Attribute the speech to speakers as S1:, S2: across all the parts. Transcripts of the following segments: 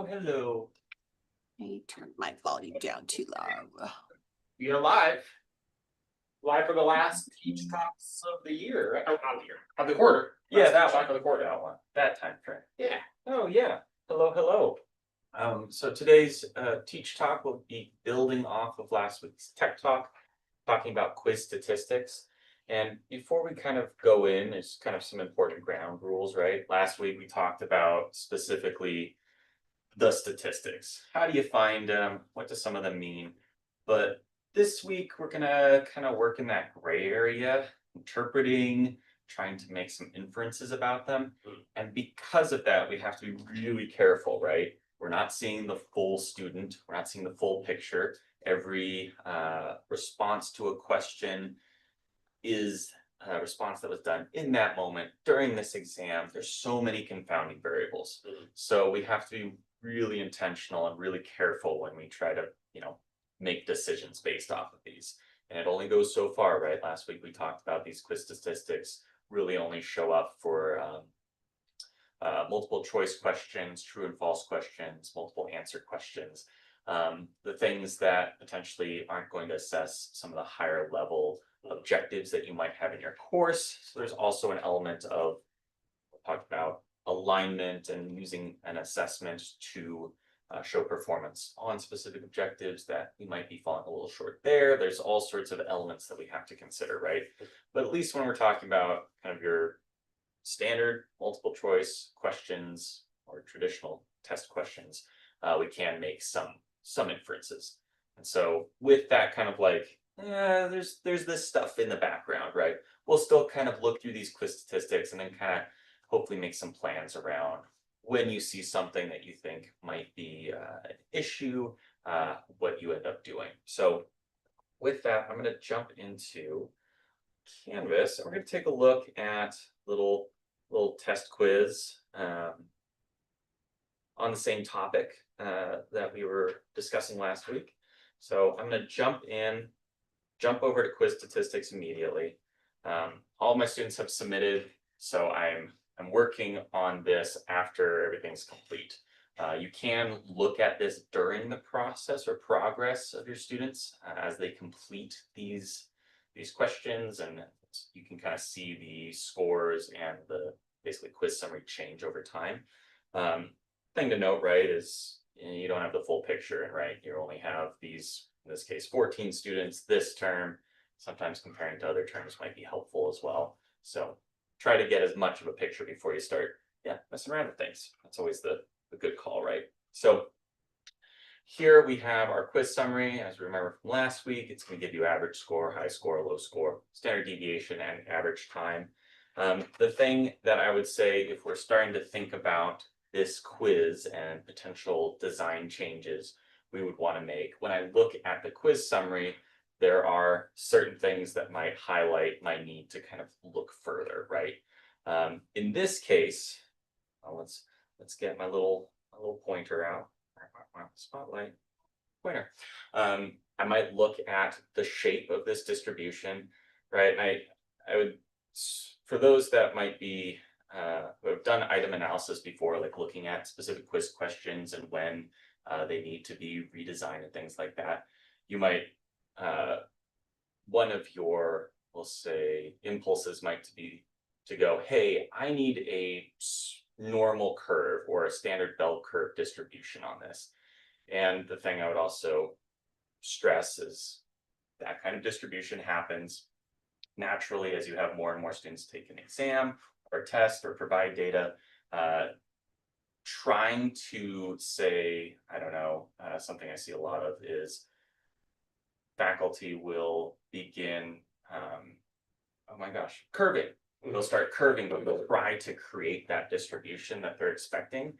S1: Hello.
S2: I turned my volume down too low.
S1: You're live. Live for the last Teach Talks of the year, right? Oh, not the year, of the quarter. Yeah,
S3: Last
S1: that
S3: Teach
S1: one.
S3: Talk of the quarter.
S1: That one. That time frame.
S3: Yeah.
S1: Oh, yeah. Hello, hello. So today's Teach Talk will be building off of last week's Tech Talk, talking about quiz statistics. And before we kind of go in, there's kind of some important ground rules, right? Last week we talked about specifically the statistics. How do you find them? What do some of them mean? But this week we're gonna kind of work in that gray area, interpreting, trying to make some inferences about them. And because of that, we have to be really careful, right? We're not seeing the full student, we're not seeing the full picture. Every response to a question is a response that was done in that moment during this exam. There's so many confounding variables. So we have to be really intentional and really careful when we try to, make decisions based off of these. And it only goes so far, right? Last week we talked about these quiz statistics really only show up for multiple choice questions, true and false questions, multiple answer questions. The things that potentially aren't going to assess some of the higher level objectives that you might have in your course. So there's also an element of, we'll talk about alignment and using an assessment to show performance on specific objectives that you might be falling a little short there. There's all sorts of elements that we have to consider, right? But at least when we're talking about kind of your standard multiple choice questions or traditional test questions, we can make some inferences. And so with that kind of like, there's this stuff in the background, right? We'll still kind of look through these quiz statistics and then kind of hopefully make some plans around when you see something that you think might be an issue, what you end up doing. So with that, I'm going to jump into Canvas. And we're going to take a look at little test quiz on the same topic that we were discussing last week. So I'm going to jump over to quiz statistics immediately. All my students have submitted, so I'm working on this after everything's complete. You can look at this during the process or progress of your students as they complete these questions, and you can kind of see the scores and the basically quiz summary change over time. Thing to note, right, is you don't have the full picture, right? You only have these, in this case, 14 students this term. Sometimes comparing to other terms might be helpful as well. So try to get as much of a picture before you start, messing around with things. That's always the good call, right? So here we have our quiz summary. As we remember from last week, it's going to give you average score, high score, low score, standard deviation, and average time. The thing that I would say, if we're starting to think about this quiz and potential design changes we would want to make, when I look at the quiz summary, there are certain things that might highlight my need to kind of look further, right? In this case, let's get my little pointer out. Spotlight pointer. I might look at the shape of this distribution, right? I would, for those that might be who have done item analysis before, like looking at specific quiz questions and when they need to be redesigned and things like that, you might one of your, we'll say, impulses might be to go, hey, I need a normal curve or a standard bell curve distribution on this. And the thing I would also stress is that kind of distribution happens naturally as you have more and more students take an exam or test or provide data. Trying to say, I don't know, something I see a lot of is faculty will begin, curving. They'll start curving, but they'll try to create that distribution that they're expecting.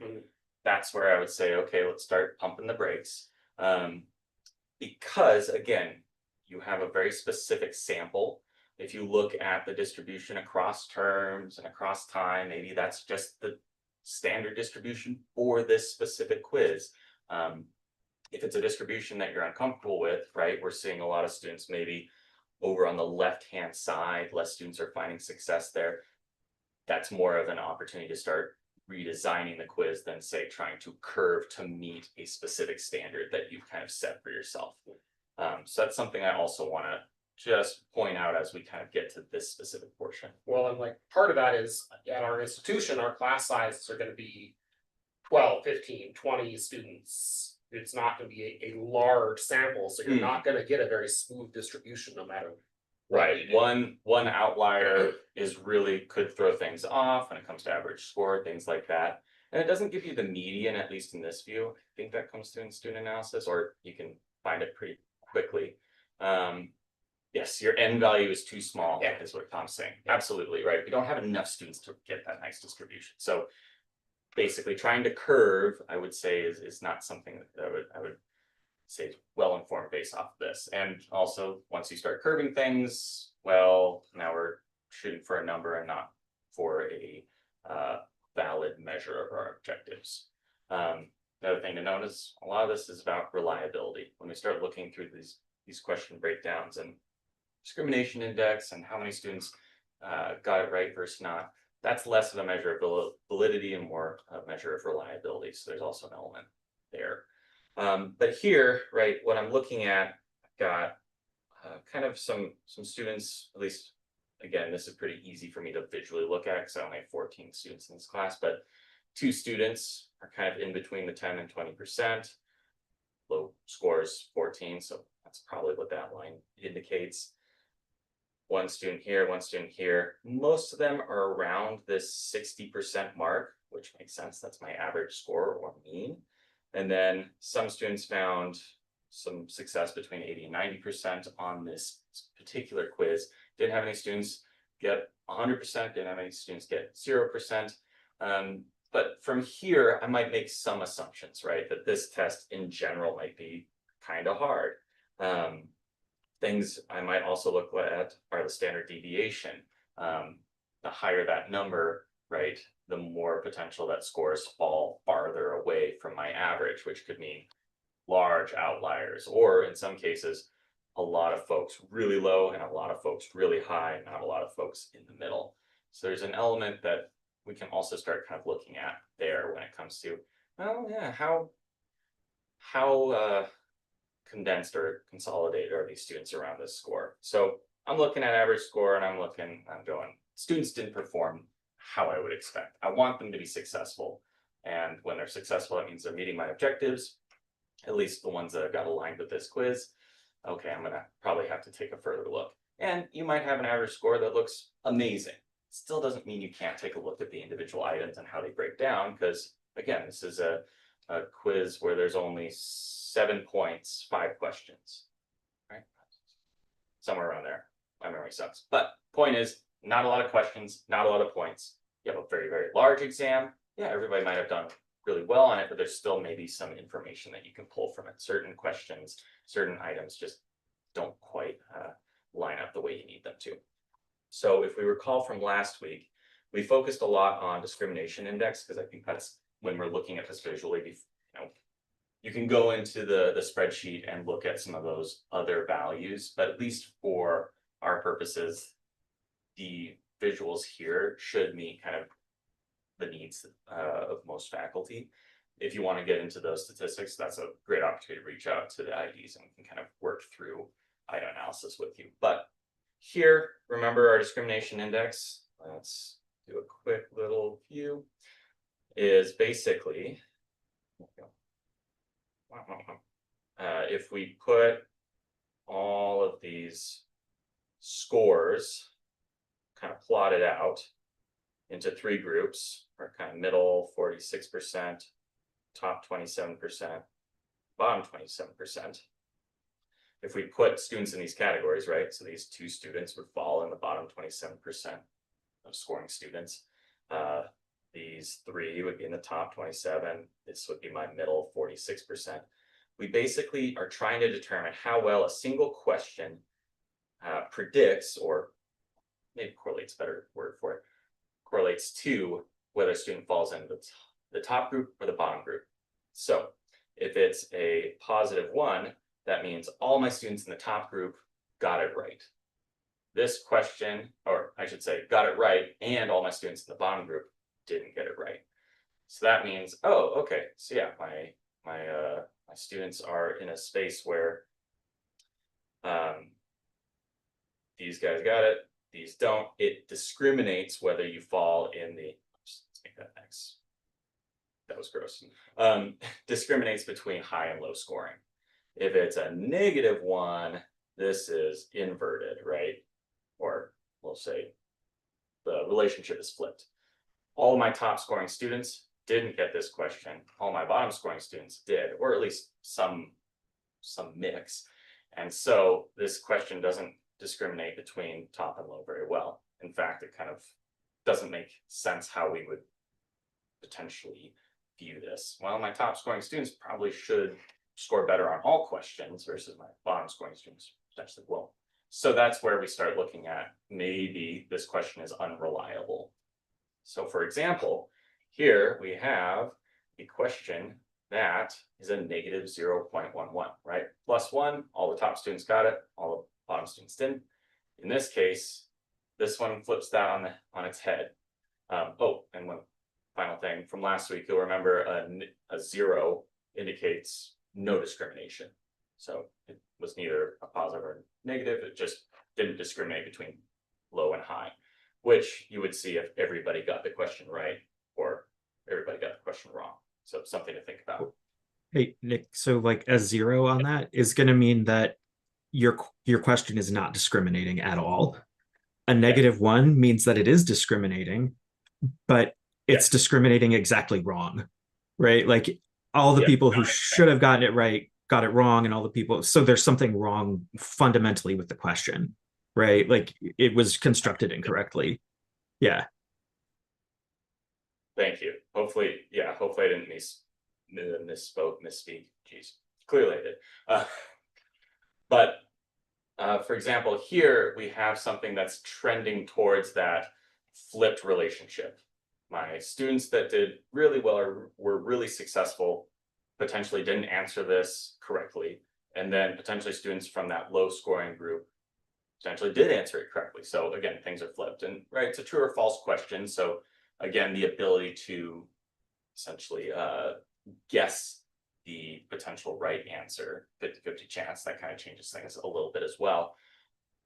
S1: That's where I would say, okay, let's start pumping the brakes. Because again, you have a very specific sample. If you look at the distribution across terms and across time, maybe that's just the standard distribution for this specific quiz. If it's a distribution that you're uncomfortable with, right, we're seeing a lot of students maybe over on the left-hand side, less students are finding success there. That's more of an opportunity to start redesigning the quiz than say trying to curve to meet a specific standard that you've kind of set for yourself. So that's something I also want to just point out as we kind of get to this specific portion.
S3: Well, and like part of that is at our institution, our class sizes are gonna be 12, 15, 20 students. It's not gonna be a large sample, so you're not gonna get a very smooth distribution no matter.
S1: Right, one outlier is really could throw things off when it comes to average score, things like that. And it doesn't give you the median, at least in this view. I think that comes through in student analysis, or you can find it pretty quickly. Yes, your N value is too small,
S3: Yeah.
S1: is what Tom's saying. Absolutely, right? We don't have enough students to get that nice distribution. So basically trying to curve, I would say, is not something that I would say is well informed based off of this. And also, once you start curving things, well, now we're shooting for a number and not for a valid measure of our objectives. Another thing to note is a lot of this is about reliability. When we start looking through these question breakdowns and discrimination index and how many students got it right versus not, that's less of a measure of validity and more a measure of reliability. So there's also an element there. But here, right, what I'm looking at, I've got kind of some students, at least, again, this is pretty easy for me to visually look at because I only have 14 students in this class, but 2 students are kind of in between the 10 and 20%. Low scores 14, so that's probably what that line indicates. One student here, one student here. Most of them are around this 60% mark, which makes sense. That's my average score or mean. And then some students found some success between 80 and 90% on this particular quiz. Didn't have any students get 100%, didn't have any students get 0%. But from here, I might make some assumptions, right? That this test in general might be kind of hard. Things I might also look at are the standard deviation. The higher that number, right, the more potential that scores fall farther away from my average, which could mean large outliers, or in some cases, a lot of folks really low and a lot of folks really high, not a lot of folks in the middle. So there's an element that we can also start kind of looking at there when it comes to, well, yeah, how condensed or consolidated are these students around this score? So I'm looking at average score and I'm going, students didn't perform how I would expect. I want them to be successful. And when they're successful, that means they're meeting my objectives, at least the ones that got aligned with this quiz. Okay, I'm gonna probably have to take a further look. And you might have an average score that looks amazing. Still doesn't mean you can't take a look at the individual items and how they break down, because again, this is a quiz where there's only 7 points, 5 questions, right? Somewhere around there. My memory sucks. But point is, not a lot of questions, not a lot of points. You have a very, very large exam. Yeah, everybody might have done really well on it, but there's still maybe some information that you can pull from it. Certain questions, certain items just don't quite line up the way you need them to. So if we recall from last week, we focused a lot on discrimination index, because I think that's when we're looking at this visually, you can go into the spreadsheet and look at some of those other values, but at least for our purposes, the visuals here should meet kind of the needs of most faculty. If you want to get into those statistics, that's a great opportunity to reach out to the IDs and we can kind of work through item analysis with you. But here, remember our discrimination index. Let's do a quick little view. Is basically, if we put all of these scores kind of plotted out into 3 groups, or kind of middle 46%, top 27%, bottom 27%. If we put students in these categories, right? So these 2 students would fall in the bottom 27% of scoring students. These 3 would be in the top 27. This would be my middle 46%. We basically are trying to determine how well a single question predicts, or maybe correlates, better word for it, correlates to whether a student falls in the top group or the bottom group. So if it's a +1, that means all my students in the top group got it right. This question, or I should say, got it right, and all my students in the bottom group didn't get it right. So that means, oh, okay, so yeah, my students are in a space where these guys got it, these don't. It discriminates whether you fall in the, let's make that X. That was gross. Discriminates between high and low scoring. If it's a -1, this is inverted, right? Or we'll say the relationship is flipped. All my top scoring students didn't get this question. All my bottom scoring students did, or at least some mix. And so this question doesn't discriminate between top and low very well. In fact, it kind of doesn't make sense how we would potentially view this. Well, my top scoring students probably should score better on all questions versus my bottom scoring students potentially won't. So that's where we start looking at maybe this question is unreliable. So for example, here we have a question that is a -0.11, right? +1, all the top students got it, all the bottom students didn't. In this case, this one flips that on its head. Oh, and one final thing from last week, you'll remember a 0 indicates no discrimination. So it was neither a positive or negative, it just didn't discriminate between low and high, which you would see if everybody got the question right or everybody got the question wrong. So something to think about.
S4: Hey, Nick, so like a 0 on that is going to mean that your question is not discriminating at all. A -1 means that it is discriminating, but it's discriminating exactly wrong, right? Like all the people who should have gotten it right got it wrong, and all the people, so there's something wrong fundamentally with the question, right? Like it was constructed incorrectly. Yeah.
S1: Thank you. Hopefully I didn't misspeak. Jeez, clearly I did. But for example, here we have something that's trending towards that flipped relationship. My students that did really well or were really successful potentially didn't answer this correctly. And then potentially students from that low scoring group potentially did answer it correctly. So again, things are flipped, and right, it's a true or false question. So again, the ability to essentially guess the potential right answer, 50-50 chance, that kind of changes things a little bit as well.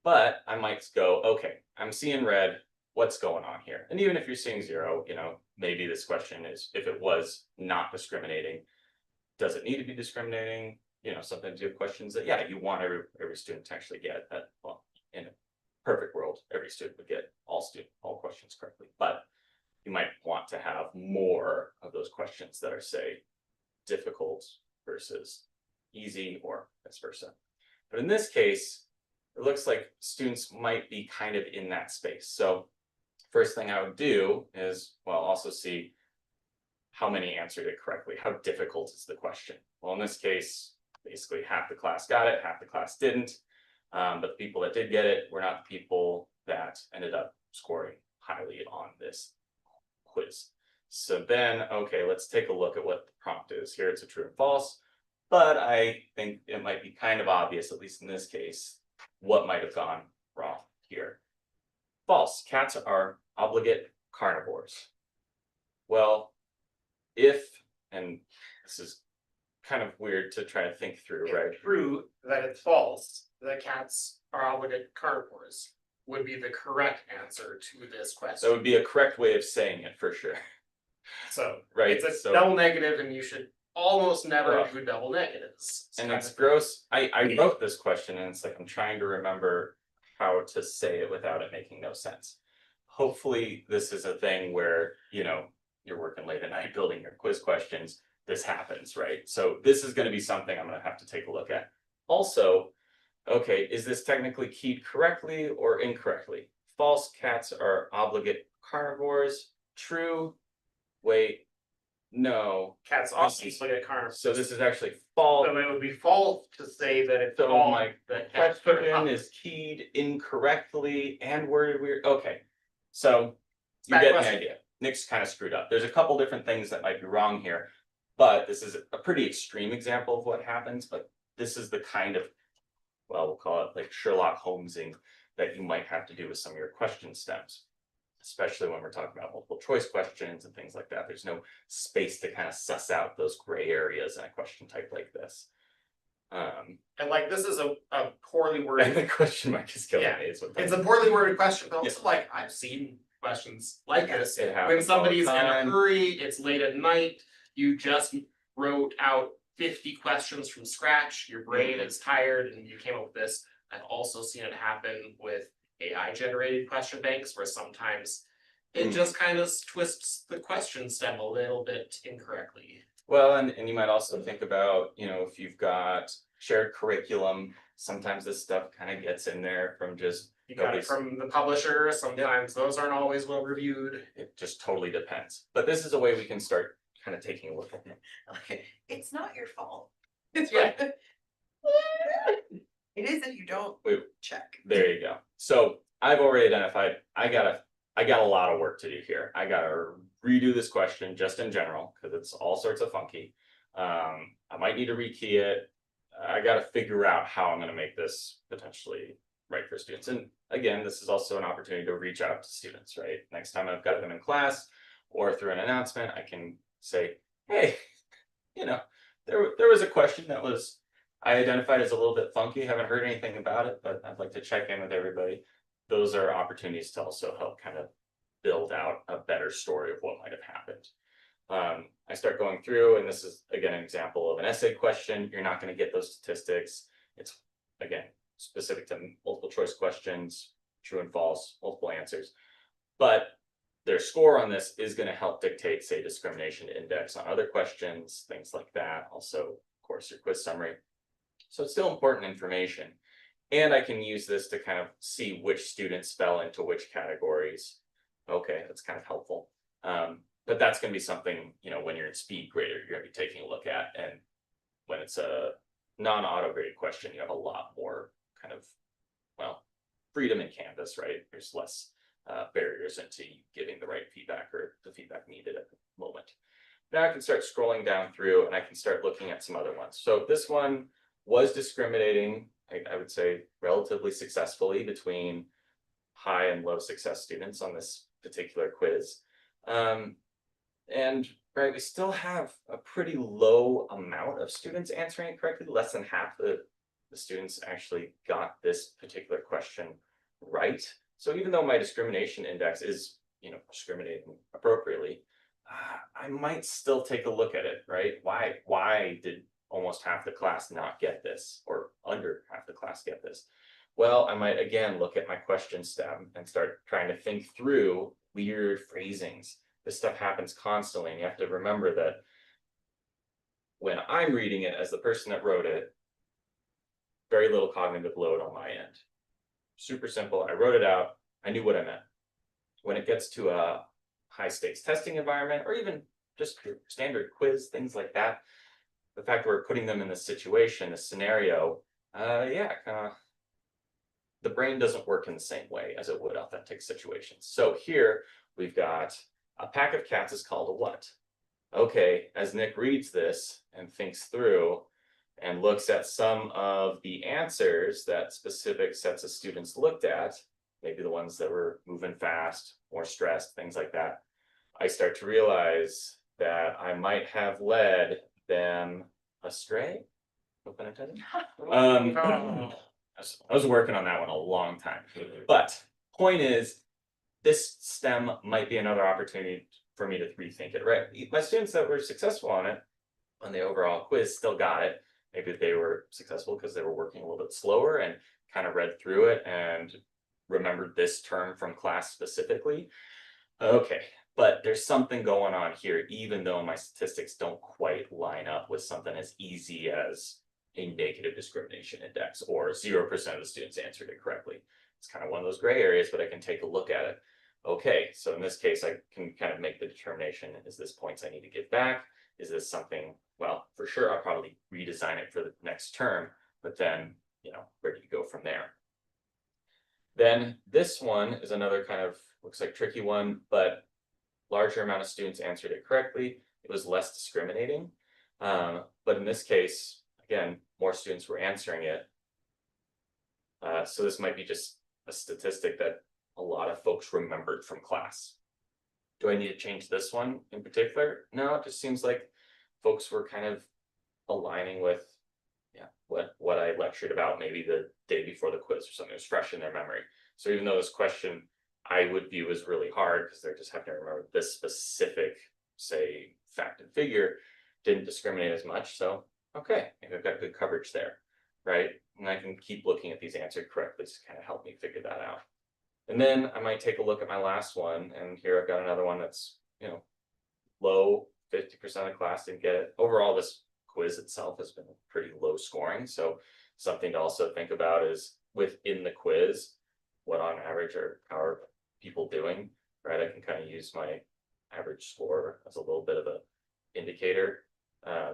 S1: But I might go, okay, I'm seeing red, what's going on here? And even if you're seeing 0, you know, maybe this question is, if it was not discriminating, does it need to be discriminating? You know, sometimes you have questions that, yeah, you want every student to actually get that. Well, in a perfect world, every student would get all questions correctly, but you might want to have more of those questions that are, say, difficult versus easy, or vice versa. But in this case, it looks like students might be kind of in that space. So first thing I would do is, well, also see how many answered it correctly. How difficult is the question? Well, in this case, basically half the class got it, half the class didn't. But the people that did get it were not the people that ended up scoring highly on this quiz. So then, okay, let's take a look at what the prompt is. Here it's a true and false, but I think it might be kind of obvious, at least in this case, what might have gone wrong here. False, cats are obligate carnivores. Well, if, and this is kind of weird to try to think through, right?
S3: True that it's false, that cats are obligate carnivores would be the correct answer to this question.
S1: That would be a correct way of saying it for sure.
S3: So
S1: Right,
S3: it's a
S1: so-
S3: double negative, and you should almost never do double negatives.
S1: And it's gross. I wrote this question and it's like I'm trying to remember how to say it without it making no sense. Hopefully this is a thing where, you know, you're working late at night building your quiz questions. This happens, right? So this is going to be something I'm going to have to take a look at. Also, okay, is this technically keyed correctly or incorrectly? False, cats are obligate carnivores. True, wait, no.
S3: Cats also obligate carnivores.
S1: So this is actually false.
S3: So it would be false to say that it's
S1: So
S3: false
S1: my
S3: that cats are
S1: question is keyed incorrectly and worded weird. Okay, so you
S3: Bad
S1: get
S3: question.
S1: the idea. Nick's kind of screwed up. There's a couple different things that might be wrong here, but this is a pretty extreme example of what happens. But this is the kind of, well, we'll call it like Sherlock Holmesing that you might have to do with some of your question stems. especially when we're talking about multiple choice questions and things like that. There's no space to kind of suss out those gray areas in a question type like this.
S3: And like, this is a poorly
S1: And the
S3: worded,
S1: question mark is killing
S3: Yeah,
S1: me. Is what
S3: it's
S1: that-
S3: a poorly worded question, but also like, I've seen questions like this.
S1: It
S3: When
S1: happens all the
S3: somebody's in a
S1: time.
S3: hurry, it's late at night, you just wrote out 50 questions from scratch, your brain is tired and you came up with this. I've also seen it happen with AI generated question banks where sometimes it
S1: Hmm.
S3: just kind of twists the question stem a little bit incorrectly.
S1: Well, and you might also think about, if you've got shared curriculum, sometimes this stuff kind of gets in there from just,
S3: You got it
S1: Nobody's-
S3: from the publisher, sometimes those aren't always well reviewed.
S1: it just totally depends. But this is a way we can start kind of taking a look at it.
S2: Okay, it's not your fault. It's
S3: Yeah.
S2: fine. It is if you don't
S1: Wait.
S2: check.
S1: There you go. So I've already identified, I got a lot of work to do here. I gotta redo this question just in general, because it's all sorts of funky. I might need to rekey it. I gotta figure out how I'm gonna make this potentially right for students. And again, this is also an opportunity to reach out to students, right? Next time I've got them in class or through an announcement, I can say, hey, there was a question that was I identified as a little bit funky, haven't heard anything about it, but I'd like to check in with everybody. Those are opportunities to also help kind of build out a better story of what might have happened. I start going through, and this is again an example of an essay question. You're not going to get those statistics. It's again specific to multiple choice questions, true and false, multiple answers. But their score on this is going to help dictate, say, discrimination index on other questions, things like that. Also, of course, your quiz summary. So it's still important information. And I can use this to kind of see which students fell into which categories. Okay, that's kind of helpful. But that's going to be something, when you're in speed grader, you're going to be taking a look at. And when it's a non-auto graded question, you have a lot more kind of, freedom in Canvas, right? There's less barriers into giving the right feedback or the feedback needed at the moment. Now I can start scrolling down through and I can start looking at some other ones. So this one was discriminating, I would say, relatively successfully between high and low success students on this particular quiz. And right, we still have a pretty low amount of students answering it correctly. Less than half the students actually got this particular question right. So even though my discrimination index is, discriminating appropriately, I might still take a look at it, right? Why did almost half the class not get this, or under half the class get this? Well, I might again look at my question stem and start trying to think through weird phrasings. This stuff happens constantly, and you have to remember that when I'm reading it as the person that wrote it, very little cognitive load on my end. Super simple. I wrote it out. I knew what I meant. When it gets to a high stakes testing environment, or even just standard quiz, things like that, the fact we're putting them in this situation, this scenario, the brain doesn't work in the same way as it would authentic situations. So here we've got a pack of cats is called a what? Okay, as Nick reads this and thinks through and looks at some of the answers that specific sets of students looked at, maybe the ones that were moving fast, more stressed, things like that, I start to realize that I might have led them astray. No pun intended. I was working on that one a long time. But point is, this STEM might be another opportunity for me to rethink it, right? My students that were successful on it, on the overall quiz, still got it. Maybe they were successful because they were working a little bit slower and kind of read through it and remembered this term from class specifically. Okay, but there's something going on here, even though my statistics don't quite line up with something as easy as a negative discrimination index or 0% of the students answered it correctly. It's kind of one of those gray areas, but I can take a look at it. Okay, so in this case, I can kind of make the determination, is this points I need to give back? Is this something, well, for sure, I'll probably redesign it for the next term, but then, where do you go from there? Then this one is another kind of, looks like tricky one, but larger amount of students answered it correctly. It was less discriminating. But in this case, again, more students were answering it. So this might be just a statistic that a lot of folks remembered from class. Do I need to change this one in particular? No, it just seems like folks were kind of aligning with, yeah, what I lectured about maybe the day before the quiz or something. It was fresh in their memory. So even though this question I would view as really hard because they're just having to remember this specific, say, fact and figure, didn't discriminate as much. So okay, maybe I've got good coverage there, right? And I can keep looking at these answered correctly to kind of help me figure that out. And then I might take a look at my last one, and here I've got another one that's, low, 50% of class didn't get it. Overall, this quiz itself has been pretty low scoring. So something to also think about is within the quiz, what on average are people doing, right? I can kind of use my average score as a little bit of a indicator,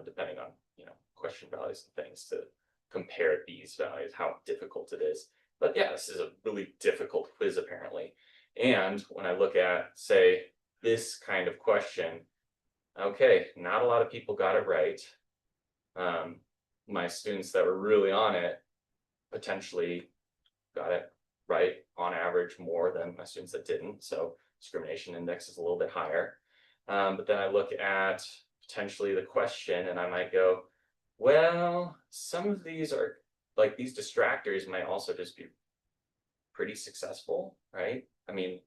S1: depending on, question values and things to compare these values, how difficult it is. But yeah, this is a really difficult quiz apparently. And when I look at, say, this kind of question, okay, not a lot of people got it right. My students that were really on it potentially got it right on average more than my students that didn't. So discrimination index is a little bit higher. But then I look at potentially the question and I might go, well, some of these are like these distractors might also just be pretty successful, right? I mean,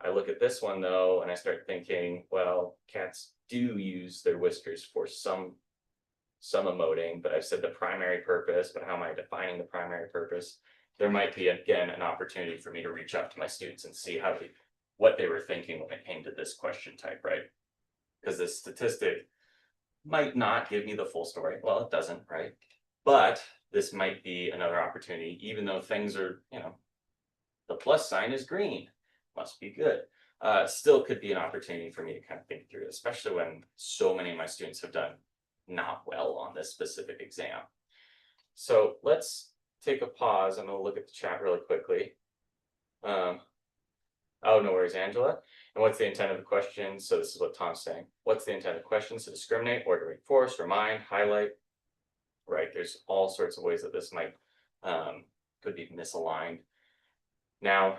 S1: I look at this one though, and I start thinking, well, cats do use their whiskers for some emoting, but I've said the primary purpose, but how am I defining the primary purpose? There might be, again, an opportunity for me to reach out to my students and see what they were thinking when it came to this question type, right? Because this statistic might not give me the full story. Well, it doesn't, right? But this might be another opportunity, even though things are, the plus sign is green, must be good. Still could be an opportunity for me to kind of think through it, especially when so many of my students have done not well on this specific exam. So let's take a pause. I'm going to look at the chat really quickly. Oh, no worries, Angela. And what's the intent of the question? So this is what Tom's saying. What's the intent of the question? To discriminate or to reinforce, remind, highlight, right? There's all sorts of ways that this might could be misaligned. Now,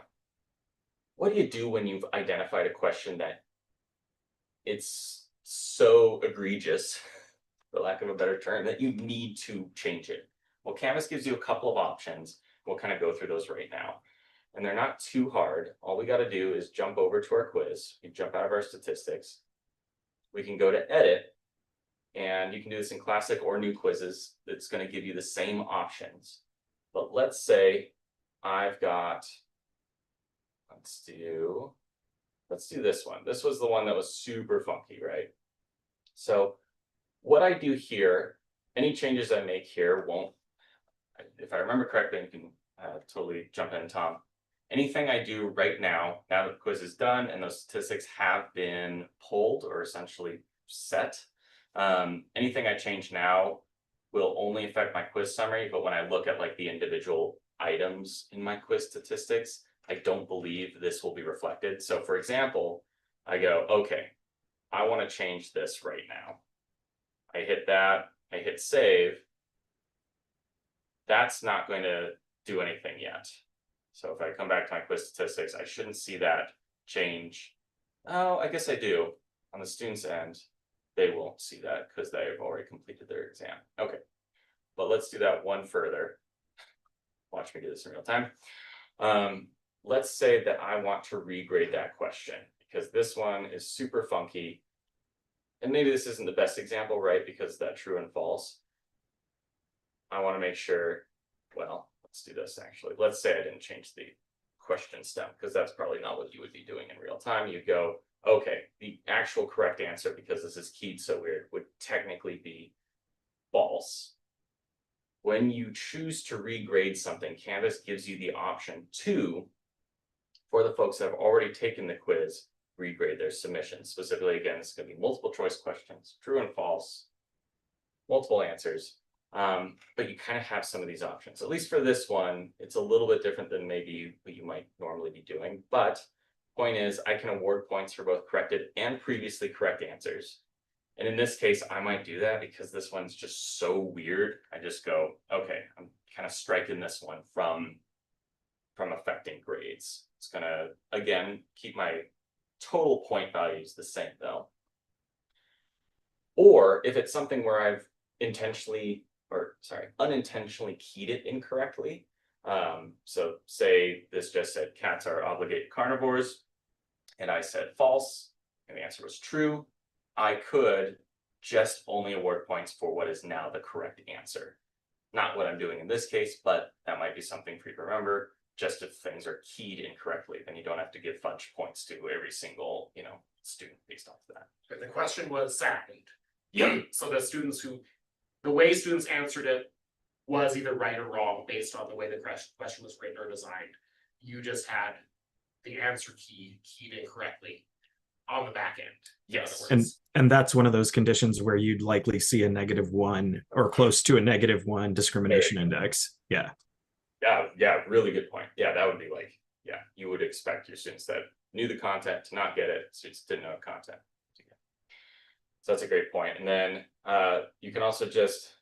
S1: what do you do when you've identified a question that it's so egregious, for lack of a better term, that you need to change it? Well, Canvas gives you a couple of options. We'll kind of go through those right now. And they're not too hard. All we got to do is jump over to our quiz. We jump out of our statistics. We can go to edit. And you can do this in classic or new quizzes. It's going to give you the same options. But let's say I've got, let's do this one. This was the one that was super funky, right? So what I do here, any changes I make here won't, if I remember correctly, you can totally jump in, Tom. Anything I do right now that the quiz is done and those statistics have been pulled or essentially set, anything I change now will only affect my quiz summary. But when I look at like the individual items in my quiz statistics, I don't believe this will be reflected. So for example, I go, okay, I want to change this right now. I hit that, I hit save. That's not going to do anything yet. So if I come back to my quiz statistics, I shouldn't see that change. Oh, I guess I do. On the student's end, they won't see that because they've already completed their exam. Okay, but let's do that one further. Watch me do this in real time. Let's say that I want to regrade that question because this one is super funky. And maybe this isn't the best example, right? Because that true and false. I want to make sure, well, let's do this actually. Let's say I didn't change the question stem because that's probably not what you would be doing in real time. You go, okay, the actual correct answer, because this is keyed so weird, would technically be false. When you choose to regrade something, Canvas gives you the option to, for the folks that have already taken the quiz, regrade their submissions. Specifically, again, it's going to be multiple choice questions, true and false, multiple answers. But you kind of have some of these options. At least for this one, it's a little bit different than maybe what you might normally be doing. But point is, I can award points for both corrected and previously correct answers. And in this case, I might do that because this one's just so weird. I just go, okay, I'm kind of striking this one from affecting grades. It's gonna, again, keep my total point values the same though. Or if it's something where I've unintentionally keyed it incorrectly. So say this just said cats are obligate carnivores, and I said false, and the answer was true. I could just only award points for what is now the correct answer. Not what I'm doing in this case, but that might be something for you to remember. Just if things are keyed incorrectly, then you don't have to give fudge points to every single, student based off of that.
S3: But the question was sound.
S1: Yeah.
S3: So the way students answered it was either right or wrong based on the way the question was written or designed. You just had the answer key keyed incorrectly on the back end. in other
S1: Yes.
S3: words.
S4: And that's one of those conditions where you'd likely see a -1 or close to a -1 discrimination index. Yeah.
S1: Yeah, really good point. Yeah, that would be like, yeah, you would expect your students that knew the content to not get it, students didn't know content. So that's a great point. And then you can also just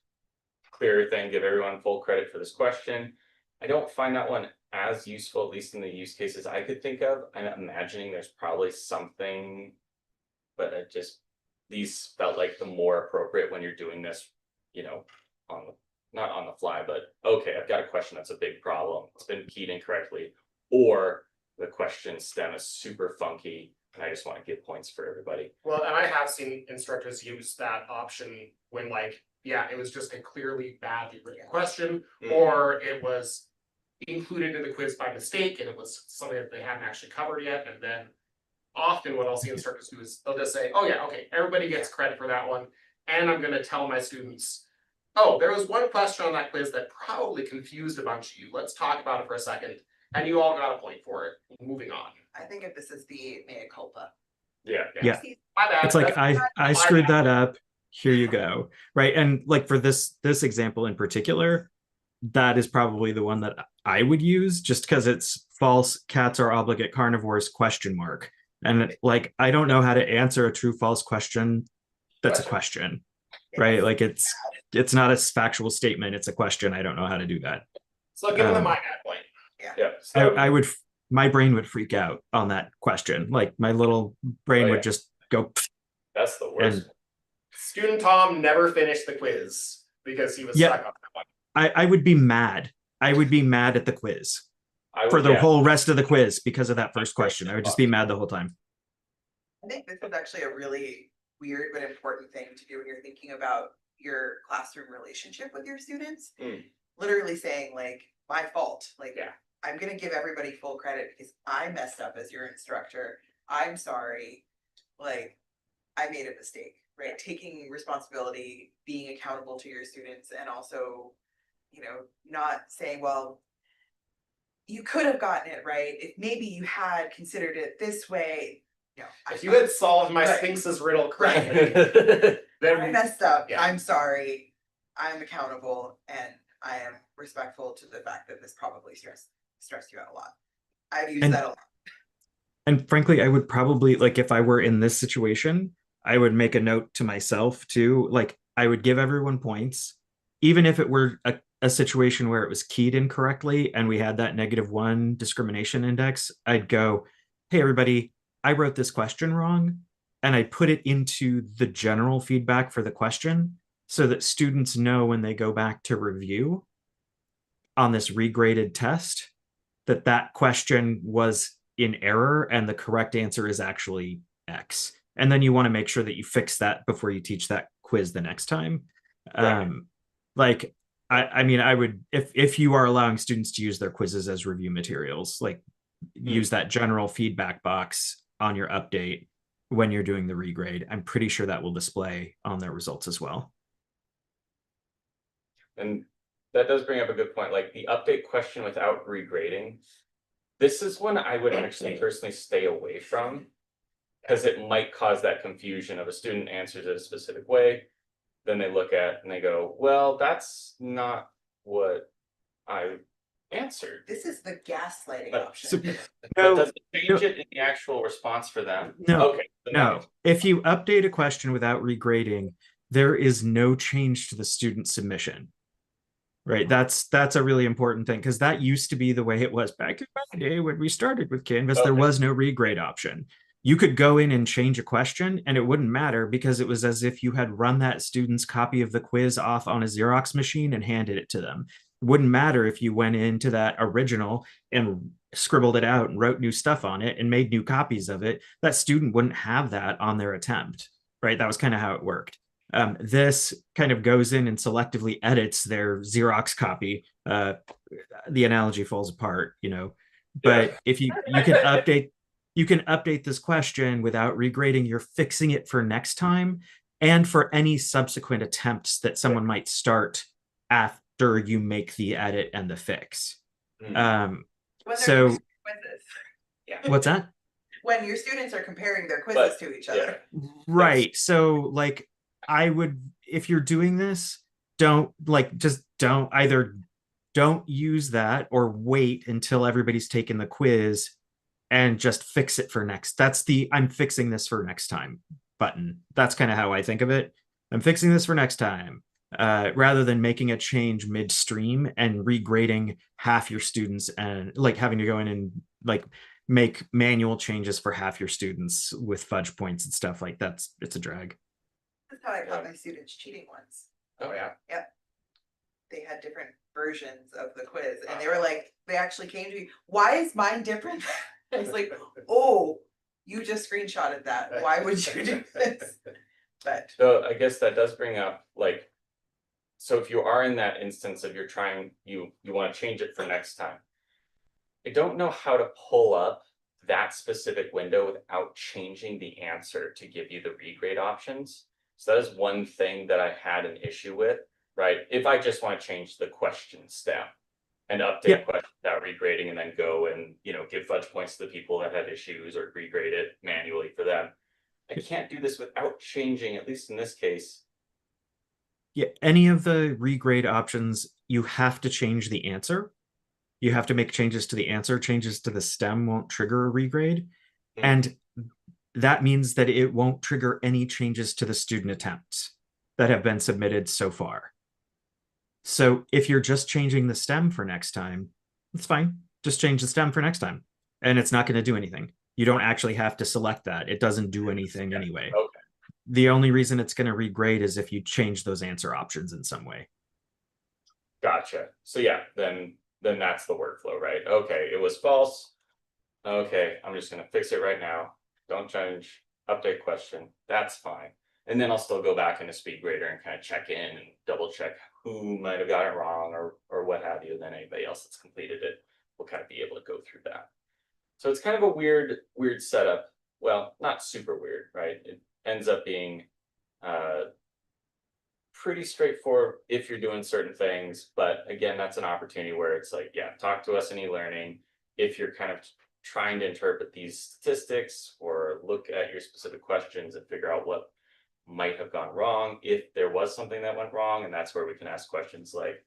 S1: clear everything, give everyone full credit for this question. I don't find that one as useful, at least in the use cases I could think of. I'm imagining there's probably something, but these felt like the more appropriate when you're doing this, not on the fly, but okay, I've got a question that's a big problem. It's been keyed incorrectly, or the question stem is super funky and I just want to give points for everybody.
S3: Well, and I have seen instructors use that option when it was just a clearly badly written question, or it was included in the quiz by mistake and it was something that they hadn't actually covered yet. And then often what I'll see instructors do is they'll just say, oh yeah, okay, everybody gets credit for that one. And I'm gonna tell my students, oh, there was one question on that quiz that probably confused a bunch of you. Let's talk about it for a second. And you all got a point for it. Moving on.
S2: I think of this as the mea culpa.
S4: Yeah.
S3: My bad.
S4: It's like
S3: That's
S4: I screwed that up. Here you go. Right. And like for this example in particular, that is probably the one that I would use just because it's false cats are obligate carnivores ? And like I don't know how to answer a true false question that's a question. Right? Like it's not a factual statement, it's a question. I don't know how to do that.
S3: So give them my bad point.
S1: Yeah. So,
S4: my brain would freak out on that question. Like my little brain would just go.
S1: That's the worst.
S3: Student Tom never finished the quiz because he was stuck on that one.
S4: I would be mad. I would be mad at the quiz for the
S1: yeah.
S4: whole rest of the quiz because of that first question. I would just be mad the whole time.
S2: I think this is actually a really weird but important thing to do when you're thinking about your classroom relationship with your students. Literally saying like, my fault. Like, I'm gonna give everybody full credit because I messed up as your instructor. I'm sorry. Like, I made a mistake, right? Taking responsibility, being accountable to your students, and also, not saying, well, you could have gotten it right if maybe you had considered it this way.
S3: If you had solved my Sphinx's riddle correctly, then
S2: I messed up.
S3: Yeah.
S2: I'm sorry. I'm accountable, and I am respectful to the fact that this probably stressed you out a lot. I've used that a lot.
S4: And frankly, I would probably, like, if I were in this situation, I would make a note to myself too. Like, I would give everyone points, even if it were a situation where it was keyed incorrectly and we had that -1 discrimination index. I'd go, hey, everybody, I wrote this question wrong. And I put it into the general feedback for the question so that students know when they go back to review on this regraded test that question was in error and the correct answer is actually X. And then you want to make sure that you fix that before you teach that quiz the next time. I mean, I would, if you are allowing students to use their quizzes as review materials, like use that general feedback box on your update when you're doing the regrade. I'm pretty sure that will display on their results as well.
S1: And that does bring up a good point, like the update question without regrading. This is one I would actually personally stay away from because it might cause that confusion of a student answers it a specific way. Then they look at and they go, well, that's not what I answered.
S2: This is the gaslighting
S1: But-
S2: option.
S1: But does it change it in the actual response for them?
S4: No,
S1: Okay. then
S4: no. If you update a question without regrading, there is no change to the student submission. right? That's a really important thing because that used to be the way it was back in my day when we started with Canvas. There
S1: Okay.
S4: was no regrade option. You could go in and change a question and it wouldn't matter because it was as if you had run that student's copy of the quiz off on a Xerox machine and handed it to them. It wouldn't matter if you went into that original and scribbled it out and wrote new stuff on it and made new copies of it. That student wouldn't have that on their attempt, right? That was kind of how it worked. This kind of goes in and selectively edits their Xerox copy. The analogy falls apart, you know. But
S1: Yeah.
S4: if you can update this question without regrading, you're fixing it for next time and for any subsequent attempts that someone might start after you make the edit and the fix.
S2: When they're
S4: So
S2: doing quizzes.
S3: Yeah.
S4: what's that?
S2: When your students are comparing their quizzes
S1: But,
S2: to each other.
S4: Right. So like I would, if you're doing this, don't either don't use that or wait until everybody's taken the quiz and just fix it for next. That's the I'm fixing this for next time button. That's kind of how I think of it. I'm fixing this for next time. Rather than making a change midstream and regrading half your students and like having to go in and like make manual changes for half your students with fudge points and stuff like that's it's a drag.
S2: That's how I caught my students cheating once.
S3: Oh, yeah.
S2: They had different versions of the quiz and they were like, they actually came to me, why is mine different? I was like, oh, you just screenshotted that. Why would you do this? But
S1: So I guess that does bring up like, so if you are in that instance of you're trying, you want to change it for next time. I don't know how to pull up that specific window without changing the answer to give you the regrade options. So that is one thing that I had an issue with, right? If I just want to change the question stem and update questions without regrading and then go and, you know, give fudge points to the people that had issues or regrade it manually for them. I can't do this without changing, at least in this case.
S4: Yeah, any of the regrade options, you have to change the answer. You have to make changes to the answer. Changes to the stem won't trigger a regrade. And that means that it won't trigger any changes to the student attempts that have been submitted so far. So if you're just changing the stem for next time, it's fine. Just change the stem for next time. And it's not going to do anything. You don't actually have to select that. It doesn't do anything anyway.
S1: Okay.
S4: The only reason it's going to regrade is if you change those answer options in some way.
S1: Gotcha. So yeah, then that's the workflow, right? Okay, it was false. Okay, I'm just gonna fix it right now. Don't change, update question. That's fine. And then I'll still go back into SpeedGrader and kind of check in and double check who might have got it wrong or what have you. And then anybody else that's completed it will kind of be able to go through that. So it's kind of a weird setup. Well, not super weird, right? It ends up being pretty straightforward if you're doing certain things, but again, that's an opportunity where it's like, yeah, talk to us in e-learning if you're kind of trying to interpret these statistics or look at your specific questions and figure out what might have gone wrong, if there was something that went wrong. And that's where we can ask questions like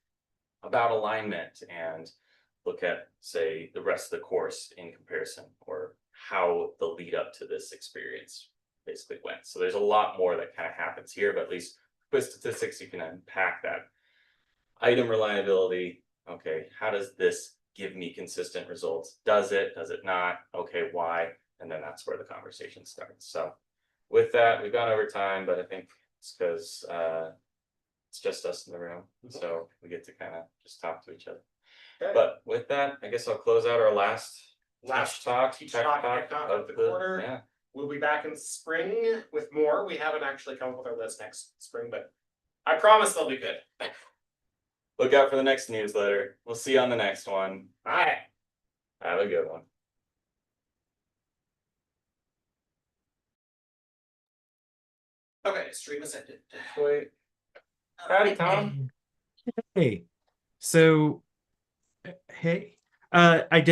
S1: about alignment and look at, say, the rest of the course in comparison or how the lead up to this experience basically went. So there's a lot more that kind of happens here, but at least with statistics, you can unpack that. Item reliability, okay, how does this give me consistent results? Does it not? Okay, why? And then that's where the conversation starts. So with that, we've gone over time, but I think it's because it's just us in the room. So we get to kind of just talk to each other.
S3: Okay.
S1: But with that, I guess I'll close out our last
S3: Last
S1: teach
S3: talk
S1: talk
S3: of the quarter.
S1: Yeah.
S3: We'll be back in spring with more. We haven't actually come up with our list next spring, but I promise they'll be good.
S1: Look out for the next newsletter. We'll see you on the next one.
S3: All right.
S1: Have a good one.
S3: Okay, stream is ended.
S1: Wait. Howdy, Tom.
S4: Hey, so hey, I did